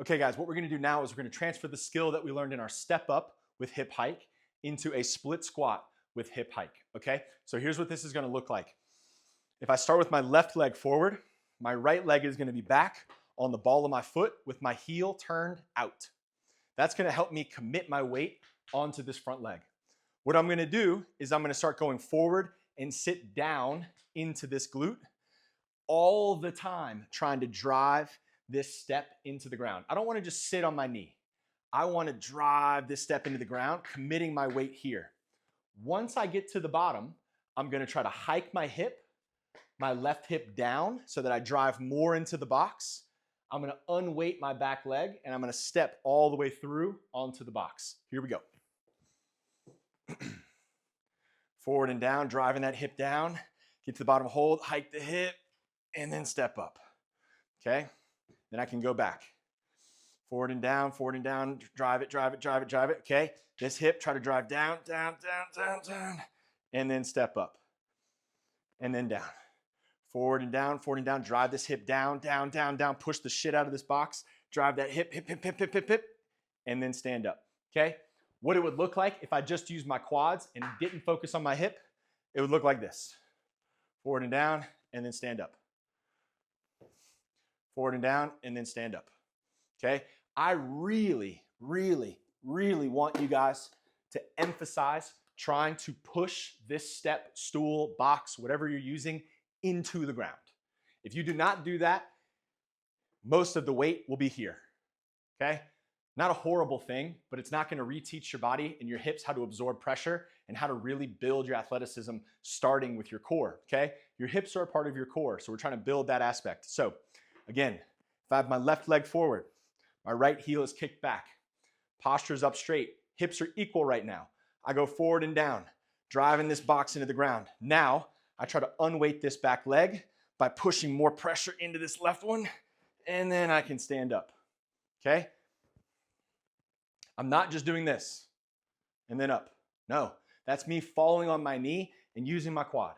Okay guys, what we're gonna do now is we're gonna transfer the skill that we learned in our step up with hip hike into a split squat with hip hike, okay? So here's what this is gonna look like. If I start with my left leg forward, my right leg is gonna be back on the ball of my foot with my heel turned out. That's gonna help me commit my weight onto this front leg. What I'm gonna do is I'm gonna start going forward and sit down into this glute all the time, trying to drive this step into the ground. I don't want to just sit on my knee. I want to drive this step into the ground, committing my weight here. Once I get to the bottom, I'm going to try to hike my left hip down so that I drive more into the box. I'm going to unweight my back leg and I'm going to step all the way through onto the box. Here we go. Forward and down, driving that hip down. Get to the bottom, hold, hike the hip, and then step up. Okay? Then I can go back. Forward and down, drive it, drive it, drive it, drive it. Okay? This hip, try to drive down, down, down, down, down, and then step up. And then down. Forward and down, drive this hip down, down, down, down, push the shit out of this box, drive that hip, hip, hip, hip, hip, hip, hip, and then stand up. Okay? What it would look like if I just used my quads and didn't focus on my hip, it would look like this. Forward and down, and then stand up. Forward and down, and then stand up. Okay? I really, really, really want you guys to emphasize trying to push this step, stool, box, whatever you're using, into the ground. If you do not do that, most of the weight will be here. Okay? Not a horrible thing, but it's not going to reteach your body and your hips how to absorb pressure and how to really build your athleticism starting with your core, okay? Your hips are a part of your core, so we're trying to build that aspect. So again, if I have my left leg forward, my right heel is kicked back, posture's up straight, hips are equal right now. I go forward and down, driving this box into the ground. Now, I try to unweight this back leg by pushing more pressure into this left one, and then I can stand up, okay? I'm not just doing this and then up. No, that's me falling on my knee and using my quad.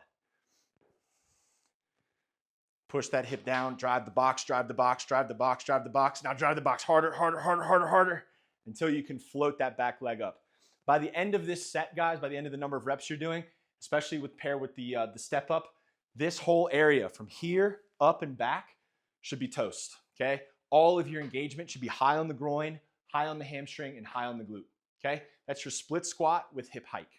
Push that hip down, drive the box, drive the box, drive the box, drive the box. Now drive the box harder, harder, harder, harder, harder until you can float that back leg up. By the end of this set, guys, by the end of the number of reps you're doing, especially paired with the step up, this whole area from here up and back should be toast, okay? All of your engagement should be high on the groin, high on the hamstring, and high on the glute, okay? That's your split squat with hip hike.